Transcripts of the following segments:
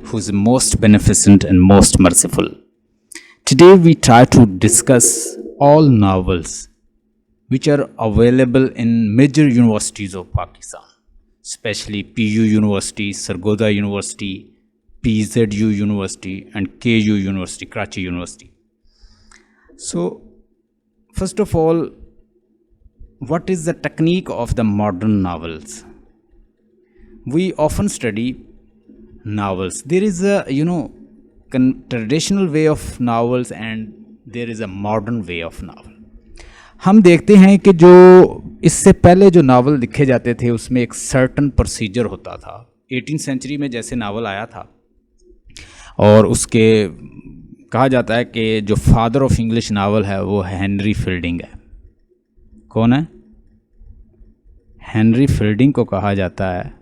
who is most beneficent and most merciful. Today we try to discuss all novels which are available in major universities of Pakistan, especially PU University, Sargodha University, PZU University, and KU University, Karachi University. So, first of all, what is the technique of the modern novels? We often study novels. There is a traditional way of novels and there is a modern way of novel. हम देखते हैं कि जो इससे पहले जो novel लिखे जाते थे उसमें एक सर्टन प्रोसीजर होता था. 18th सेंचुरी में जैसे नावल आया था और उसके कहा जाता है कि जो फादर ऑफ इंग्लिश नावल है वो हेनरी फील्डिंग है. कौन है? हेनरी फील्डिंग को कहा जाता है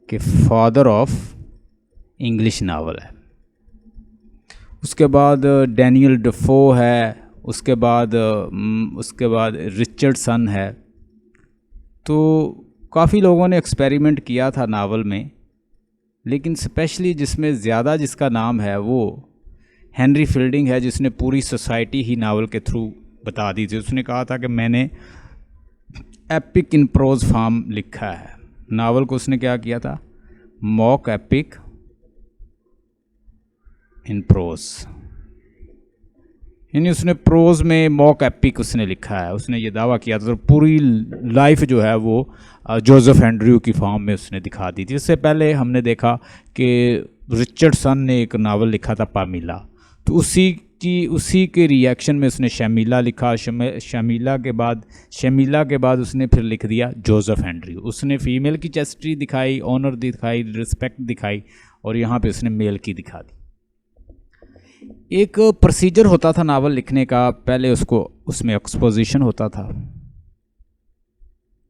कि फादर ऑफ इंग्लिश नावल है. उसके बाद डैनियल डेफो है, उसके बाद रिचर्डसन है. तो काफ़ी लोगों ने एक्सपेरिमेंट किया था नावल में, लेकिन स्पेशली जिसमें ज़्यादा जिसका नाम है वो हेनरी फील्डिंग है, जिसने पूरी सोसाइटी ही नावल के थ्रू बता दी थी. उसने कहा था कि मैंने एपिक इन प्रोज फॉर्म लिखा है. नावल को उसने क्या किया था? मॉक एपिक इन प्रोज, यानी उसने प्रोज में मॉक एपिक उसने लिखा है. उसने ये दावा किया था. तो पूरी लाइफ जो है वो जोसेफ एंड्रयू की फॉर्म में उसने दिखा दी थी. इससे पहले हमने देखा कि रिचर्डसन ने एक नावल लिखा था पामीला, तो उसी के रिएक्शन में उसने शमीला लिखा. शमीला के बाद उसने फिर लिख दिया जोसेफ एंड्रयू. उसने फीमेल की चेस्ट्री दिखाई, ऑनर दिखाई, रिस्पेक्ट दिखाई, और यहाँ पे उसने मेल की दिखा दी. एक प्रोसीजर होता था नावल लिखने का. पहले उसमें एक्सपोजिशन होता था.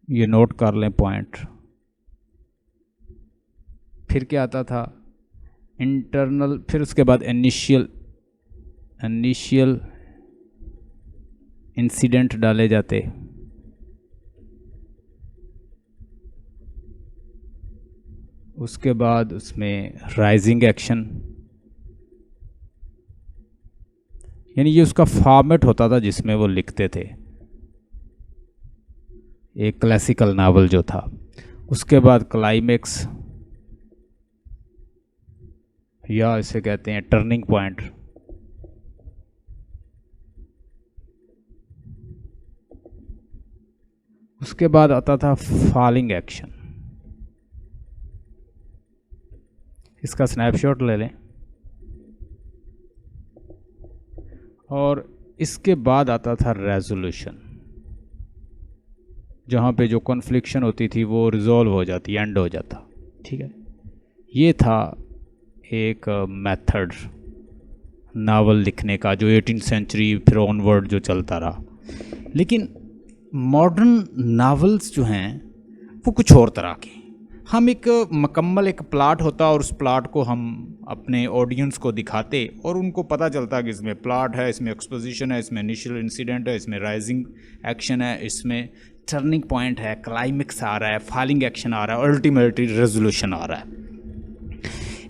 ये नोट कर लें पॉइंट. फिर क्या आता था? इंटरनल. फिर उसके बाद इनिशियल इंसिडेंट डाले जाते. उसके बाद उसमें राइजिंग एक्शन, यानी ये उसका फॉर्मेट होता था जिसमें वो लिखते थे, एक क्लासिकल नावल जो था. उसके बाद क्लाइमेक्स, या इसे कहते हैं टर्निंग पॉइंट. उसके बाद आता था फॉलिंग एक्शन. इसका स्नैपशॉट ले लें. और इसके बाद आता था रेजोल्यूशन, जहाँ पे जो कॉन्फ्लिक्शन होती थी वो रिजॉल्व हो जाती, एंड हो जाता. ठीक है, ये था एक मेथड नावल लिखने का जो 18th सेंचुरी फिर ऑनवर्ड जो चलता रहा. लेकिन मॉडर्न नावल्स जो हैं वो कुछ और तरह के. हम एक मुकम्मल एक प्लाट होता और उस प्लाट को हम अपने ऑडियंस को दिखाते और उनको पता चलता कि इसमें प्लाट है, इसमें एक्सपोजिशन है, इसमें इनिशियल इंसिडेंट है, इसमें राइजिंग एक्शन है, इसमें टर्निंग पॉइंट है, क्लाइमेक्स आ रहा है, फॉलिंग एक्शन आ रहा है, अल्टीमेटली रेजोल्यूशन आ रहा है,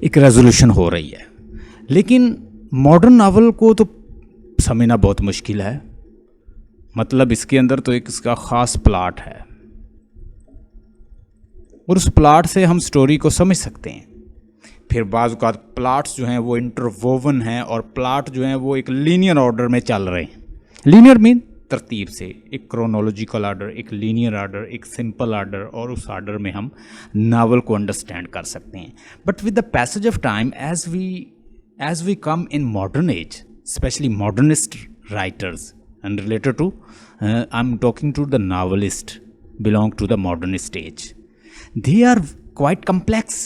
एक रेजोल्यूशन हो रही है. लेकिन मॉडर्न नावल को तो समझना बहुत मुश्किल है. मतलब इसके अंदर तो एक इसका ख़ास प्लाट है और उस प्लाट से हम स्टोरी को समझ सकते हैं. फिर बाज़ औक़ात प्लाट्स जो हैं वो इंटरवोवन हैं और प्लाट जो हैं वो एक लीनियर ऑर्डर में चल रहे हैं. लीनियर मीन तरतीब से, एक क्रोनोलॉजिकल ऑर्डर, एक लीनियर ऑर्डर, एक सिंपल ऑर्डर, और उस ऑर्डर में हम नावल को अंडरस्टैंड कर सकते हैं. But with the passage of time, as we come in modern age, specially modernist writers and related to I'm talking to the novelist belong to the modernist age. They are quite complex.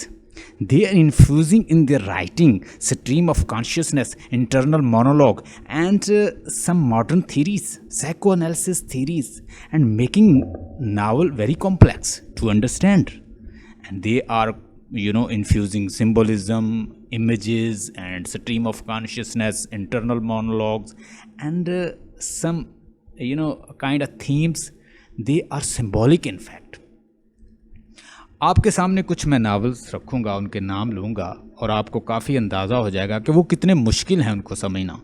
They are infusing in their writing stream of consciousness, internal monologue, and some modern theories, psychoanalysis theories, and making novel very complex to understand. And they are infusing symbolism, images, and stream of consciousness, internal monologues, and some kind of themes. They are symbolic in fact. आपके सामने कुछ मैं novels रखूँगा, उनके नाम लूँगा और आपको काफ़ी अंदाज़ा हो जाएगा कि वो कितने मुश्किल हैं उनको समझना।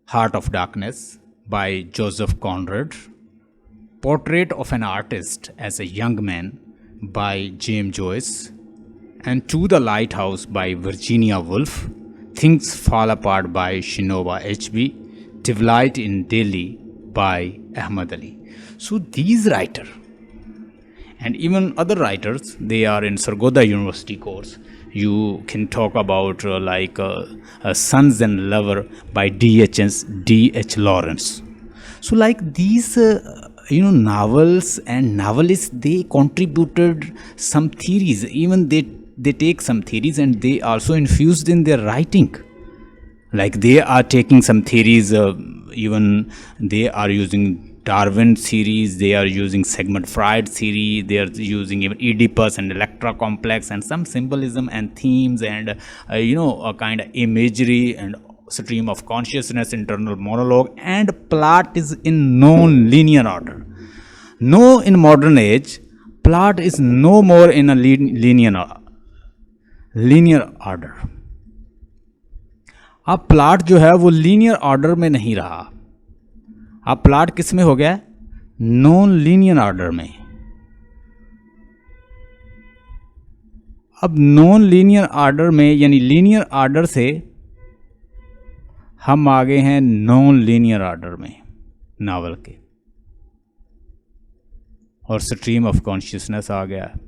Heart of darkness by Joseph Conrad, portrait of an artist as a young man by James Joyce, and to the light house by Virginia Woolf, things fall apart by Chinua Achebe, twilight in Delhi by Ahmad Ali. So these writers and even other writers, they are in Sargodha University course. You can talk about Sons and Lover by D.H. Lawrence. So like these novels and novelists, they contributed some theories. Even they take some theories and they also infused in their writing. Like they are taking some theories, even they are using Darwin theories, they are using Sigmund Freud theory, they are using even Oedipus and Electra complex and some symbolism and themes and a kind of imagery and stream of consciousness, internal monologue, and plot is in non-linear order. No, in modern age, plot is no more in a linear order. अब plot जो है वो linear order में नहीं रहा, अब plot किस में हो गया है? नॉन लीनियर ऑर्डर में। अब नॉन लीनियर ऑर्डर में यानी लीनियर ऑर्डर से हम आ गए हैं नॉन लीनियर ऑर्डर में नावल के, और स्ट्रीम ऑफ कॉन्शियसनेस आ गया है।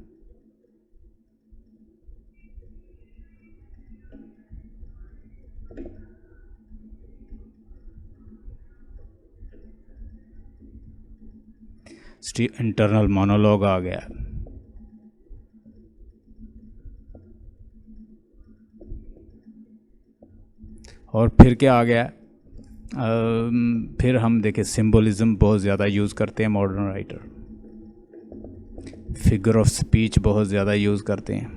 इंटरनल मोनोलॉग आ गया, और फिर क्या आ गया? फिर हम देखें सिंबोलिज्म बहुत ज़्यादा यूज़ करते हैं modern writer, figure of speech बहुत ज़्यादा यूज़ करते हैं,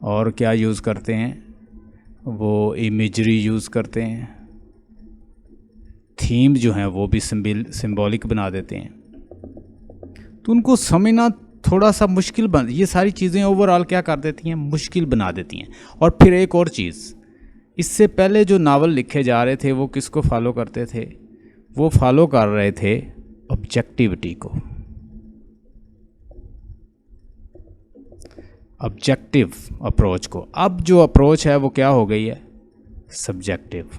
और क्या यूज़ करते हैं? वो इमेजरी यूज़ करते हैं, थीम जो हैं वो भी सिंबॉलिक बना देते हैं। तो उनको समझना थोड़ा सा मुश्किल ये सारी चीज़ें ओवरऑल क्या कर देती हैं? मुश्किल बना देती हैं। और फिर एक और चीज़, इससे पहले जो नावल लिखे जा रहे थे वो किसको फॉलो करते थे? वो फॉलो कर रहे थे ऑब्जेक्टिविटी को, ऑब्जेक्टिव अप्रोच को। अब जो अप्रोच है वो क्या हो गई है? सब्जेक्टिव।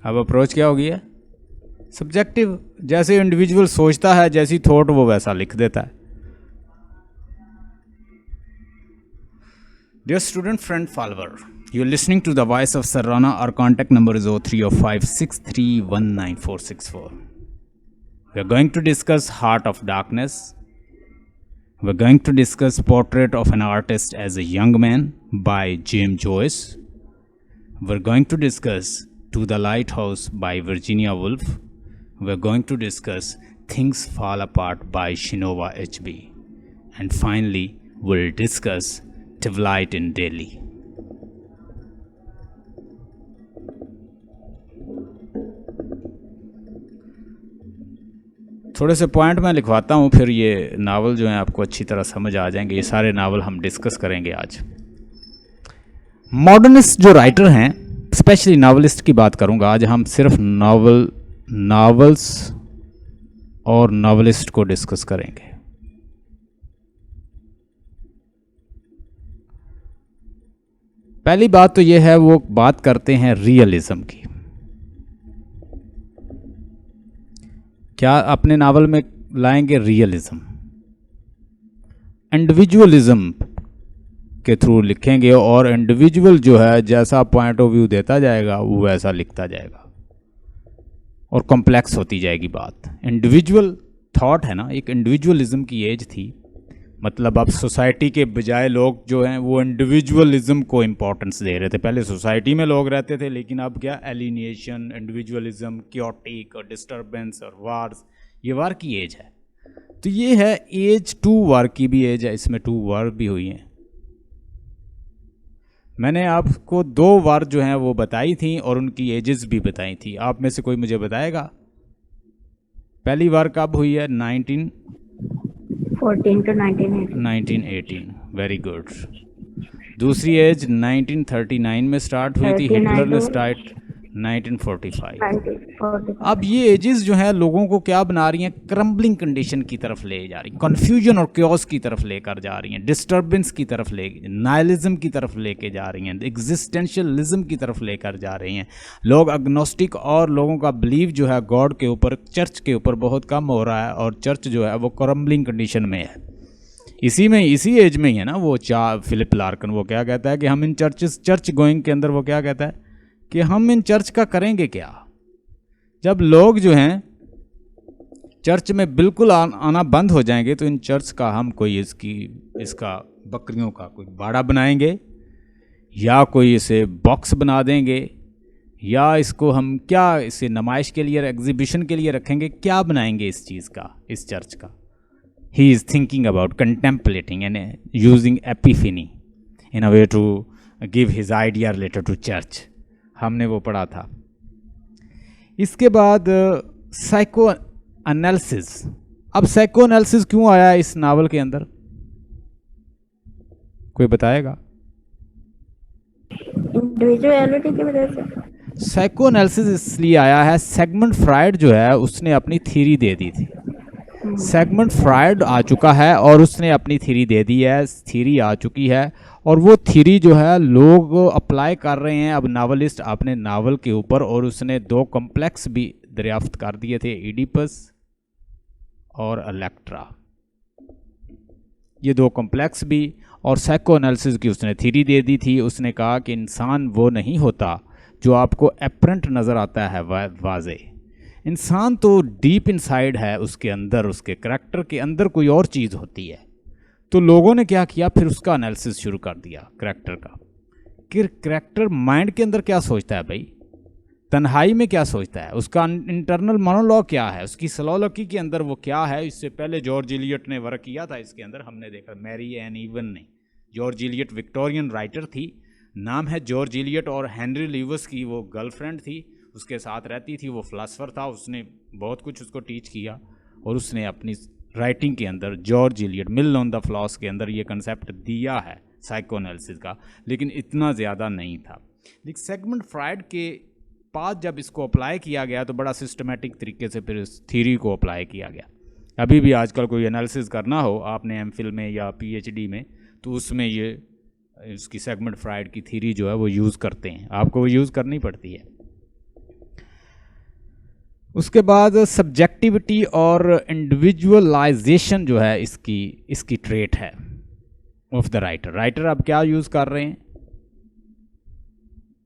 अब अप्रोच क्या हो गई है? सब्जेक्टिव। जैसे इंडिविजुअल सोचता है, जैसी थॉट वो वैसा लिख देता है। Dear student, friend, follower, you are listening to the voice of sir Rana. Our contact number is 0305631964. We are going to discuss Heart of Darkness. We are going to discuss Portrait of an Artist as a Young Man by James Joyce. We are going to discuss To the Lighthouse by Virginia Woolf. We are going to discuss Things Fall Apart by Chinua Achebe. And finally, we'll discuss Twilight in Delhi. थोड़े से point मैं लिखवाता हूँ, फिर ये novel जो है आपको अच्छी तरह समझ आ जाएंगे। ये सारे नावल हम डिस्कस करेंगे आज। मॉडर्निस्ट जो राइटर हैं, स्पेशली नावलिस्ट की बात करूंगा आज। हम सिर्फ नावल्स और नावलिस्ट को डिस्कस करेंगे। पहली बात तो यह है, वो बात करते हैं रियलिज्म की। क्या अपने नावल में लाएंगे? रियलिज्म। इंडिविजुअलिज्म के थ्रू लिखेंगे, और इंडिविजुअल जो है जैसा पॉइंट ऑफ व्यू देता जाएगा वो वैसा लिखता जाएगा, और कॉम्प्लेक्स होती जाएगी बात। इंडिविजुअल थॉट है ना, एक इंडिविजुअलिज्म की एज थी। मतलब अब सोसाइटी के बजाय लोग जो हैं वो इंडिविजुअलिज्म को इम्पोर्टेंस दे रहे थे। पहले सोसाइटी में लोग रहते थे, लेकिन अब क्या? एलिनिएशन, इंडिविजुअलिज्म, क्योटिक और डिस्टर्बेंस और वार्स, ये वार की एज है। तो ये है एज 2 वार की भी एज है, इसमें 2 वार भी हुई हैं। मैंने आपको 2 बार जो हैं वो बताई थी और उनकी एजेस भी बताई थी। आप में से कोई मुझे बताएगा पहली बार कब हुई है? 14 to 1918। 1918, very good. दूसरी एज 1939 में स्टार्ट हुई थी, 39 हिटलर ने to स्टार्ट 1945। 1945। अब ये एजेस जो है लोगों को क्या बना रही हैं? क्रम्बलिंग कंडीशन की तरफ ले जा रही, कन्फ्यूजन और क्योस की तरफ लेकर जा रही हैं, डिस्टर्बेंस की तरफ ले, नाइलिज्म की तरफ लेके जा रही हैं, एग्जिस्टेंशियलिज्म की तरफ लेकर जा रही हैं। लोग अग्नोस्टिक और लोगों का बिलीव जो है गॉड के ऊपर, चर्च के ऊपर बहुत कम हो रहा है और चर्च जो है वो क्रम्बलिंग कंडीशन में है। इसी एज में ही है ना वो फिलिप लार्कन, वो क्या कहता है कि हम इन चर्च गोइंग के अंदर वो क्या कहता है कि हम इन चर्च का करेंगे क्या? जब लोग जो हैं चर्च में बिल्कुल आना बंद हो जाएंगे तो इन चर्च का हम कोई इसका बकरियों का कोई बाड़ा बनाएंगे या कोई इसे बॉक्स बना देंगे या इसको हम क्या इसे नुमाइश के लिए, एग्जीबिशन के लिए रखेंगे, क्या बनाएंगे इस चीज़ का, इस चर्च का? He is thinking about contemplating and using epiphany in a way to give his idea related to church. हमने वो पढ़ा था। इसके बाद साइको एनालिसिस। अब साइको एनालिसिस क्यों आया इस नावल के अंदर, कोई बताएगा? इंडिविजुअलिटी की वजह से साइको एनालिसिस इसलिए आया है, सेगमेंट फ्राइड जो है उसने अपनी थ्योरी दे दी थी। सेगमेंट फ्राइड आ चुका है और उसने अपनी थ्योरी दे दी है, थ्योरी आ चुकी है और वो थ्योरी जो है लोग अप्लाई कर रहे हैं अब नावलिस्ट अपने नावल के ऊपर। और उसने 2 कॉम्प्लेक्स भी दरियाफ्त कर दिए थे, इडिपस और इलेक्ट्रा, ये 2 कॉम्प्लेक्स भी। और साइको एनालिसिस की उसने थ्योरी दे दी थी। उसने कहा कि इंसान वो नहीं होता जो आपको एपरेंट नज़र आता है वाजे, इंसान तो डीप इनसाइड है, उसके अंदर, उसके करैक्टर के अंदर कोई और चीज़ होती है। तो लोगों ने क्या किया, फिर उसका एनालिसिस शुरू कर दिया करैक्टर का, कि करैक्टर माइंड के अंदर क्या सोचता है भाई, तन्हाई में क्या सोचता है, उसका इंटरनल मोनोलॉग क्या है, उसकी सोलोलॉजी के अंदर वो क्या है। इससे पहले जॉर्ज इलियट ने वर्क किया था इसके अंदर, हमने देखा मैरी एन ईवन ने। जॉर्ज इलियट विक्टोरियन राइटर थी, नाम है जॉर्ज इलियट, और हेनरी ल्यूइस की वो गर्लफ्रेंड थी, उसके साथ रहती थी, वो फिलासफर था, उसने बहुत कुछ उसको टीच किया। और उसने अपनी राइटिंग के अंदर George Eliot mill on the floss के अंदर ये कंसेप्ट दिया है साइको एनालिसिस का, लेकिन इतना ज़्यादा नहीं था। लेकिन सेगमेंट फ्राइड के बाद जब इसको अप्लाई किया गया तो बड़ा सिस्टमेटिक तरीके से फिर इस थ्योरी को अप्लाई किया गया। अभी भी आजकल कोई एनालिसिस करना हो आपने एमफिल में या पीएचडी में, तो उसमें ये इसकी सेगमेंट फ्राइड की थ्योरी जो है वो यूज़ करते हैं, आपको वो यूज़ करनी पड़ती है। उसके बाद सब्जेक्टिविटी और इंडिविजुअलाइजेशन जो है इसकी ट्रेट है ऑफ द राइटर। अब क्या यूज़ कर रहे हैं,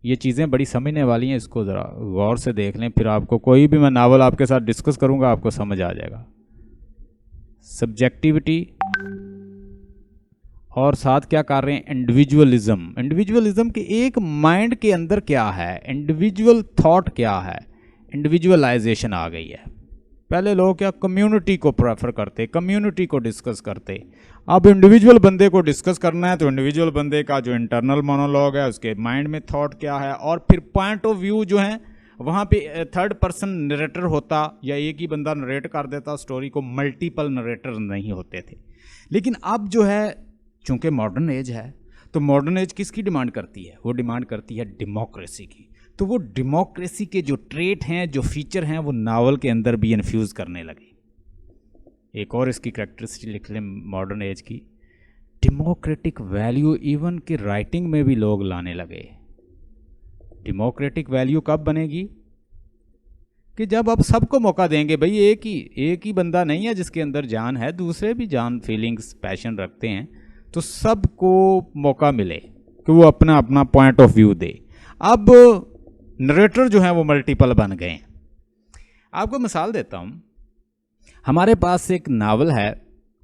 ये चीज़ें बड़ी समझने वाली हैं, इसको ज़रा गौर से देख लें, फिर आपको कोई भी मैं नावल आपके साथ डिस्कस करूँगा आपको समझ आ जाएगा। सब्जेक्टिविटी और साथ क्या कर रहे हैं, इंडिविजुअलिज्म। इंडिविजुअलिज्म के एक माइंड के अंदर क्या है, इंडिविजुअल थॉट क्या है, इंडिविजुअलाइजेशन आ गई है। पहले लोग क्या कम्युनिटी को प्रेफर करते, कम्युनिटी को डिस्कस करते, अब इंडिविजुअल बंदे को डिस्कस करना है तो इंडिविजुअल बंदे का जो इंटरनल मोनोलॉग है, उसके माइंड में थॉट क्या है, और फिर पॉइंट ऑफ व्यू जो है वहाँ पे थर्ड पर्सन नरेटर होता या एक ही बंदा नरेट कर देता स्टोरी को, मल्टीपल नरेटर नहीं होते थे। लेकिन अब जो है चूँकि मॉडर्न एज है, तो मॉडर्न एज किसकी डिमांड करती है, वो डिमांड करती है डेमोक्रेसी की। तो वो डेमोक्रेसी के जो ट्रेट हैं, जो फीचर हैं, वो नावल के अंदर भी इन्फ्यूज़ करने लगे। एक और इसकी कैरेक्टरिस्टिक लिख लें मॉडर्न एज की, डेमोक्रेटिक वैल्यू इवन के राइटिंग में भी लोग लाने लगे। डेमोक्रेटिक वैल्यू कब बनेगी, कि जब आप सबको मौका देंगे, भाई एक ही बंदा नहीं है जिसके अंदर जान है, दूसरे भी जान, फीलिंग्स, पैशन रखते हैं, तो सबको मौका मिले कि वो अपना अपना पॉइंट ऑफ व्यू दे। अब नरेटर जो हैं वो मल्टीपल बन गए हैं। आपको मिसाल देता हूँ, हमारे पास एक नावल है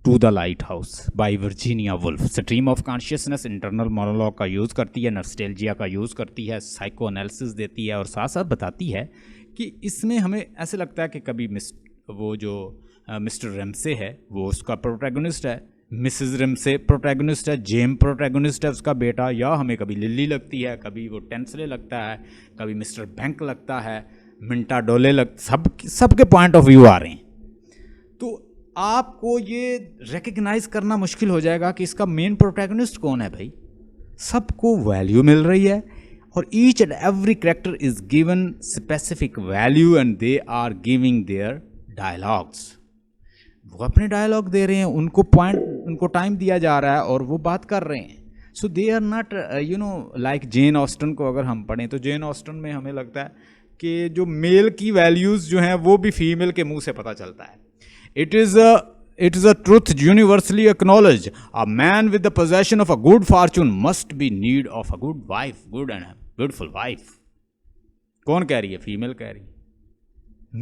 to the light house by Virginia Woolf. Stream of consciousness internal monologue का यूज़ करती है, नॉस्टैल्जिया का यूज़ करती है, साइको एनालिसिस देती है और साथ साथ बताती है कि इसमें हमें ऐसे लगता है कि कभी वो जो मिस्टर रेम्से है वो उसका प्रोटैगनिस्ट है, मिसेस रिम्से प्रोटैगनिस्ट है, जेम प्रोटैगनिस्ट है उसका बेटा, या हमें कभी लिली लगती है, कभी वो टेंसले लगता है, कभी मिस्टर बैंक लगता है, मिंटा डोले सबके पॉइंट ऑफ व्यू आ रहे हैं। तो आपको ये रिकग्नाइज करना मुश्किल हो जाएगा कि इसका मेन प्रोटैगनिस्ट कौन है भाई। सबको वैल्यू मिल रही है और each and every character is given specific value and they are giving their dialogues. वो अपने डायलॉग दे रहे हैं, उनको टाइम दिया जा रहा है और वो बात कर रहे हैं। So they are not like Jane Austen को अगर हम पढ़ें तो जेन ऑस्टन में हमें लगता है कि जो मेल की वैल्यूज़ जो हैं वो भी फीमेल के मुंह से पता चलता है। It is a truth universally acknowledge, a man with the possession of a good Fortune must be need of a good wife, good and beautiful wife. कौन कह रही है? फीमेल कह रही है।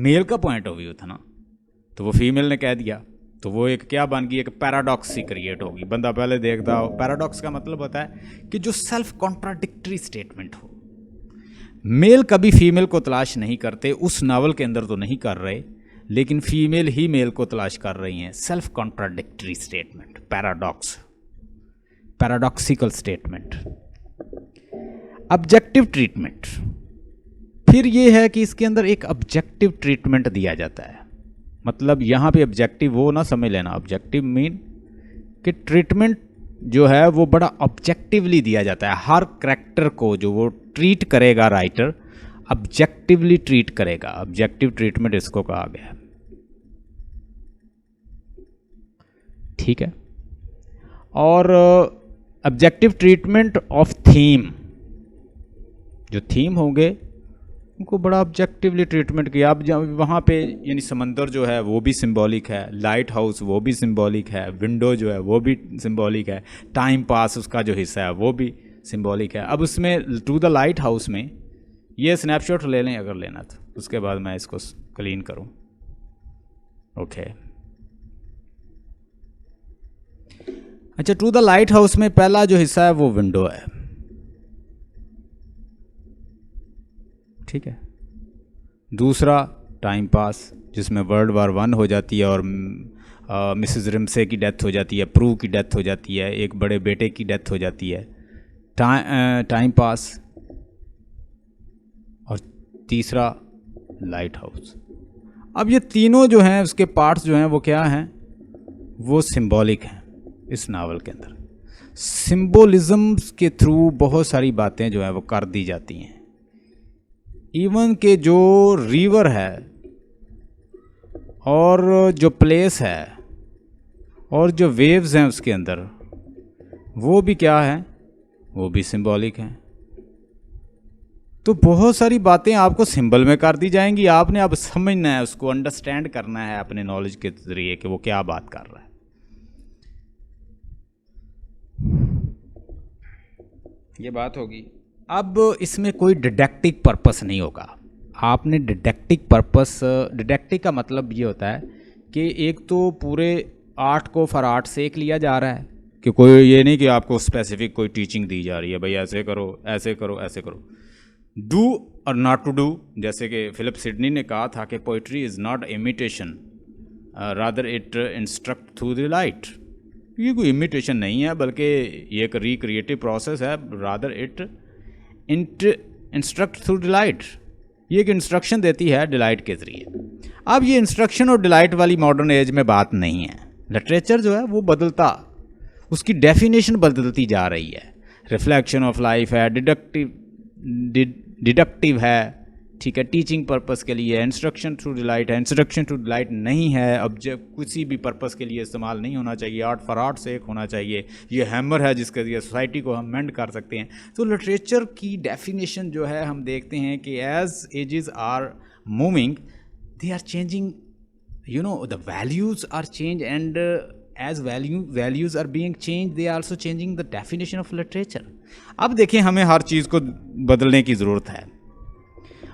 मेल का पॉइंट ऑफ व्यू था ना, तो वो फीमेल ने कह दिया, तो वो एक क्या बन गई, एक पैराडॉक्स सी क्रिएट होगी। बंदा पहले देखता हो, पैराडॉक्स का मतलब होता है कि जो सेल्फ कॉन्ट्राडिक्टरी स्टेटमेंट हो। मेल कभी फीमेल को तलाश नहीं करते, उस नावल के अंदर तो नहीं कर रहे, लेकिन फीमेल ही मेल को तलाश कर रही हैं। Self contradictory statement, paradox, paradoxical statement. Objective treatment, फिर ये है कि इसके अंदर एक ऑब्जेक्टिव ट्रीटमेंट दिया जाता है। मतलब यहाँ पे ऑब्जेक्टिव वो ना समझ लेना, ऑब्जेक्टिव मीन कि ट्रीटमेंट जो है वो बड़ा ऑब्जेक्टिवली दिया जाता है। हर करैक्टर को जो वो ट्रीट करेगा राइटर, ऑब्जेक्टिवली ट्रीट करेगा। ऑब्जेक्टिव ट्रीटमेंट इसको कहा गया है, ठीक है। और ऑब्जेक्टिव ट्रीटमेंट ऑफ थीम, जो थीम होंगे उनको बड़ा ऑब्जेक्टिवली ट्रीटमेंट किया। अब वहाँ पे यानी समंदर जो है वो भी सिंबॉलिक है, लाइट हाउस वो भी सिंबॉलिक है, विंडो जो है वो भी सिंबॉलिक है, टाइम पास उसका जो हिस्सा है वो भी सिंबॉलिक है। अब उसमें टू द लाइट हाउस में ये स्नैपशॉट ले लें अगर लेना तो, उसके बाद मैं इसको क्लीन करूँ। ओके, अच्छा, टू द लाइट हाउस में पहला जो हिस्सा है वो विंडो है, ठीक है। दूसरा टाइम पास, जिसमें वर्ल्ड वार 1 हो जाती है और मिसेस रिम्से की डेथ हो जाती है, प्रू की डेथ हो जाती है, एक बड़े बेटे की डेथ हो जाती है, टाइम पास। और तीसरा लाइट हाउस। अब ये तीनों जो हैं उसके पार्ट्स जो हैं वो क्या हैं, वो सिंबॉलिक हैं। इस नावल के अंदर सिंबोलिज्म्स के थ्रू बहुत सारी बातें जो हैं वो कर दी जाती हैं। इवन के जो रिवर है और जो प्लेस है और जो वेव्स हैं उसके अंदर, वो भी क्या है, वो भी सिंबॉलिक हैं। तो बहुत सारी बातें आपको सिंबल में कर दी जाएंगी, आपने अब समझना है, उसको अंडरस्टैंड करना है अपने नॉलेज के जरिए कि वो क्या बात कर रहा है। ये बात होगी। अब इसमें कोई डिडक्टिव पर्पस नहीं होगा। आपने डिडक्टिव पर्पस, डिडक्टिव का मतलब ये होता है कि एक तो पूरे आर्ट को फॉर आर्ट सेक लिया जा रहा है, कि कोई ये नहीं कि आपको स्पेसिफिक कोई टीचिंग दी जा रही है, भाई ऐसे करो ऐसे करो ऐसे करो, डू और नॉट टू डू। जैसे कि फिलिप सिडनी ने कहा था कि poetry is not imitation, rather it instruct through the light. ये कोई इमिटेशन नहीं है, बल्कि ये एक रिक्रिएटिव प्रोसेस है, rather it instruct through delight. ये एक इंस्ट्रक्शन देती है डिलाइट के ज़रिए। अब ये इंस्ट्रक्शन और डिलाइट वाली मॉडर्न एज में बात नहीं है। लिटरेचर जो है वो बदलता, उसकी डेफिनेशन बदलती जा रही है। रिफ्लेक्शन ऑफ लाइफ है, डिडक्टिव है, ठीक है, टीचिंग पर्पस के लिए। इंस्ट्रक्शन थ्रू डिलाइट है, इंस्ट्रक्शन थ्रू डिलाइट नहीं है। ऑब्जेक्ट किसी भी पर्पस के लिए इस्तेमाल नहीं होना चाहिए, आर्ट फॉर आर्ट से एक होना चाहिए। ये हैमर है जिसके लिए सोसाइटी को हम मेंड कर सकते हैं। तो लिटरेचर की डेफिनेशन जो है हम देखते हैं कि as ages are moving they are changing, you know, the values are change, and as values are being change they are also changing the definition of literature. अब देखिए, हमें हर चीज़ को बदलने की ज़रूरत है।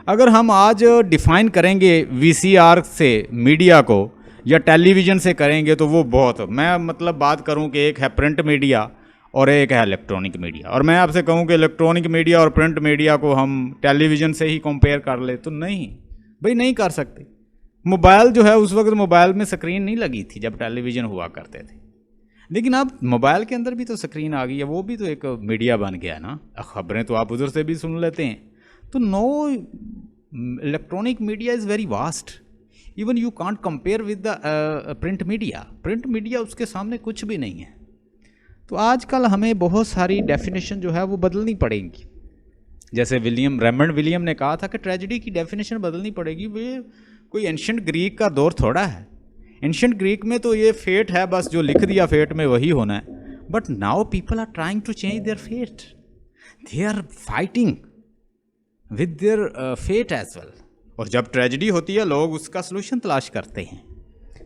अगर हम आज डिफ़ाइन करेंगे वीसीआर से मीडिया को या टेलीविज़न से करेंगे तो वो बहुत, मैं मतलब बात करूं कि एक है प्रिंट मीडिया और एक है इलेक्ट्रॉनिक मीडिया, और मैं आपसे कहूं कि इलेक्ट्रॉनिक मीडिया और प्रिंट मीडिया को हम टेलीविज़न से ही कंपेयर कर ले, तो नहीं भाई, नहीं कर सकते। मोबाइल जो है, उस वक्त मोबाइल में स्क्रीन नहीं लगी थी जब टेलीविज़न हुआ करते थे। लेकिन अब मोबाइल के अंदर भी तो स्क्रीन आ गई है, वो भी तो एक मीडिया बन गया है ना, खबरें तो आप उधर से भी सुन लेते हैं। तो no, electronic media is very vast, even you can't compare with the print media. Print media उसके सामने कुछ भी नहीं है। तो आजकल हमें बहुत सारी डेफिनेशन जो है वो बदलनी पड़ेगी। जैसे रेमंड विलियम ने कहा था कि ट्रेजेडी की डेफिनेशन बदलनी पड़ेगी। वे कोई एंशिएंट ग्रीक का दौर थोड़ा है। एंशिएंट ग्रीक में तो ये फेट है, बस जो लिख दिया फेट में वही होना है। But now people are trying to change their fate, they are fighting with their fate as well. और जब ट्रेजेडी होती है लोग उसका सोल्यूशन तलाश करते हैं,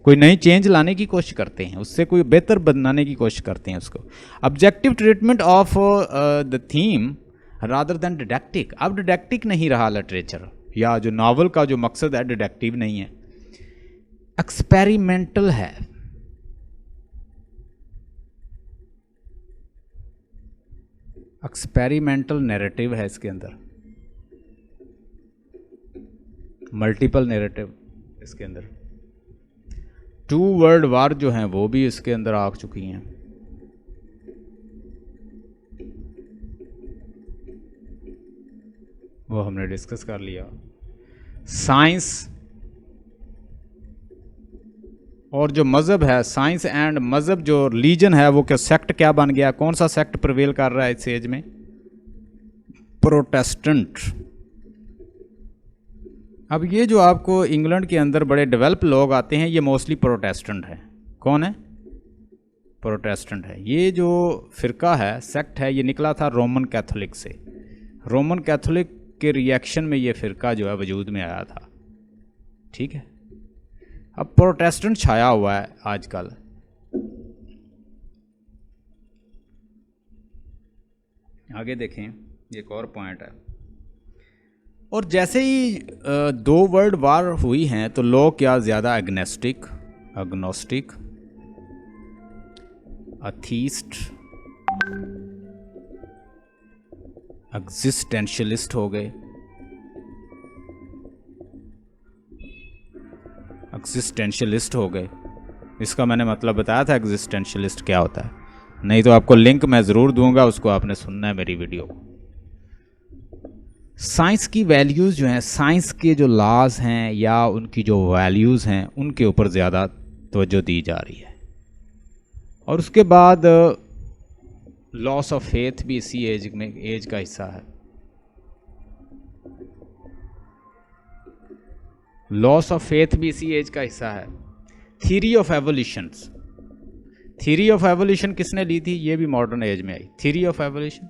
कोई नई चेंज लाने की कोशिश करते हैं, उससे कोई बेहतर बनाने की कोशिश करते हैं उसको। Objective treatment of the theme rather than didactic. अब डिडक्टिक नहीं रहा लिटरेचर, या जो नावल का जो मकसद है डिडक्टिव नहीं है, एक्सपेरिमेंटल है। एक्सपेरिमेंटल नैरेटिव है इसके अंदर, मल्टीपल नैरेटिव इसके अंदर। 2 वर्ल्ड वार जो हैं वो भी इसके अंदर आ चुकी हैं। वो हमने डिस्कस कर लिया। साइंस और जो मज़हब है, साइंस एंड मज़हब जो रिलीजन है वो क्या सेक्ट क्या बन गया, कौन सा सेक्ट प्रिवेल कर रहा है इस एज में? प्रोटेस्टेंट। अब ये जो आपको इंग्लैंड के अंदर बड़े डेवलप लोग आते हैं ये मोस्टली प्रोटेस्टेंट है। कौन है? प्रोटेस्टेंट है। ये जो फ़िरका है, सेक्ट है, ये निकला था रोमन कैथोलिक से। रोमन कैथोलिक के रिएक्शन में ये फ़िरका जो है वजूद में आया था। ठीक है, अब प्रोटेस्टेंट छाया हुआ है आजकल। आगे देखें, एक और पॉइंट है। और जैसे ही 2 वर्ल्ड वार हुई हैं तो लोग क्या ज़्यादा एग्नोस्टिक, अथीस्ट, एग्जिस्टेंशियलिस्ट हो गए। इसका मैंने मतलब बताया था एग्जिस्टेंशियलिस्ट क्या होता है, नहीं तो आपको लिंक मैं ज़रूर दूंगा, उसको आपने सुनना है मेरी वीडियो को। साइंस की वैल्यूज़ जो हैं, साइंस के जो लॉज हैं या उनकी जो वैल्यूज़ हैं उनके ऊपर ज़्यादा तवज्जो दी जा रही है। और उसके बाद लॉस ऑफ फेथ भी इसी एज का हिस्सा है। लॉस ऑफ फेथ भी इसी एज का हिस्सा है। थ्योरी ऑफ एवोल्यूशन किसने ली थी? ये भी मॉडर्न एज में आई। Theory of evolution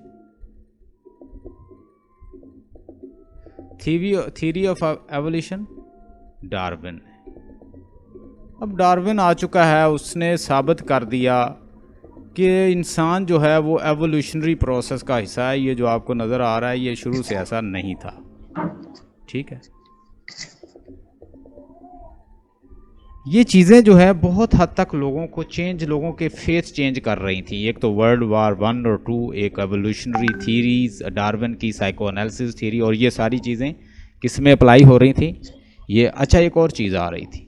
Darwin. अब डार्विन आ चुका है, उसने साबित कर दिया कि इंसान जो है वो एवोल्यूशनरी प्रोसेस का हिस्सा है। ये जो आपको नज़र आ रहा है ये शुरू से ऐसा नहीं था। ठीक है, ये चीज़ें जो है बहुत हद तक लोगों के फेथ चेंज कर रही थी। एक तो वर्ल्ड वार 1 और 2, एक एवोल्यूशनरी थीरीज, डार्विन की साइको एनालिसिस थीरी, और ये सारी चीज़ें किस में अप्लाई हो रही थी ये। अच्छा, एक और चीज़ आ रही थी,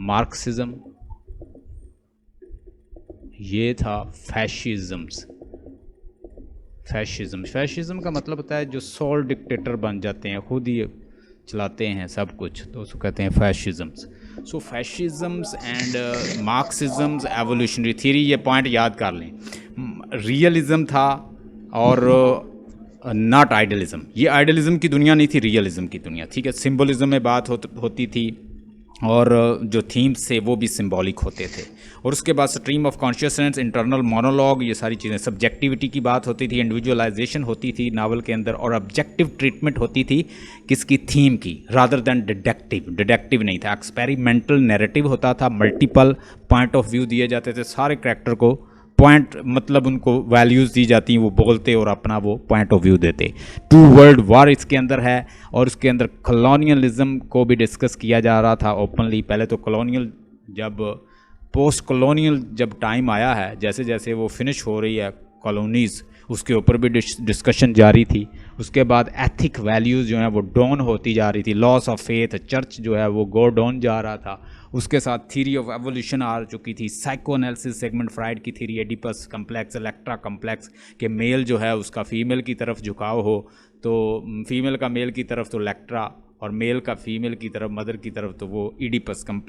मार्क्सिज्म। ये था फैशिज्म का मतलब होता है जो सोल डिक्टेटर बन जाते हैं, खुद ही चलाते हैं सब कुछ, तो उसको कहते हैं फैशिज्म्स। सो फैशिज्म्स एंड मार्क्सिज्म्स, एवोल्यूशनरी थ्योरी, ये पॉइंट याद कर लें। रियलिज्म था और नॉट आइडियलिज्म। ये आइडियलिज्म की दुनिया नहीं थी, रियलिज्म की दुनिया। ठीक है, सिंबलिज्म में बात होती थी और जो थीम्स थे वो भी सिंबॉलिक होते थे। और उसके बाद stream of consciousness, internal monologue, ये सारी चीज़ें, सब्जेक्टिविटी की बात होती थी, इंडिविजुअलाइजेशन होती थी नावल के अंदर, और ऑब्जेक्टिव ट्रीटमेंट होती थी किसकी? थीम की, रादर देन डिडक्टिव नहीं था। एक्सपेरिमेंटल नैरेटिव होता था, मल्टीपल पॉइंट ऑफ व्यू दिए जाते थे, सारे कैरेक्टर को पॉइंट मतलब उनको वैल्यूज़ दी जाती, वो बोलते और अपना वो पॉइंट ऑफ व्यू देते। 2 वर्ल्ड वार इसके अंदर है, और उसके अंदर कॉलोनियलिज्म को भी डिस्कस किया जा रहा था ओपनली। पहले तो कॉलोनियल, जब पोस्ट कॉलोनियल जब टाइम आया है, जैसे जैसे वो फिनिश हो रही है कॉलोनीज़, उसके ऊपर भी डिस्कशन जारी थी। उसके बाद एथिक वैल्यूज़ जो हैं वो डाउन होती जा रही थी, लॉस ऑफ फेथ, चर्च जो है वो गो डाउन जा रहा था। उसके साथ थ्योरी ऑफ एवोल्यूशन आ चुकी थी, साइको एनालिसिस, सेगमेंट फ्राइड की theory, Oedipus complex, Electra complex, कि मेल जो है उसका फीमेल की तरफ झुकाव हो, तो फीमेल का मेल की तरफ तो इलेक्ट्रा, और मेल का फीमेल की तरफ, मदर की तरफ तो वो इडिपस कम्प्लेक्स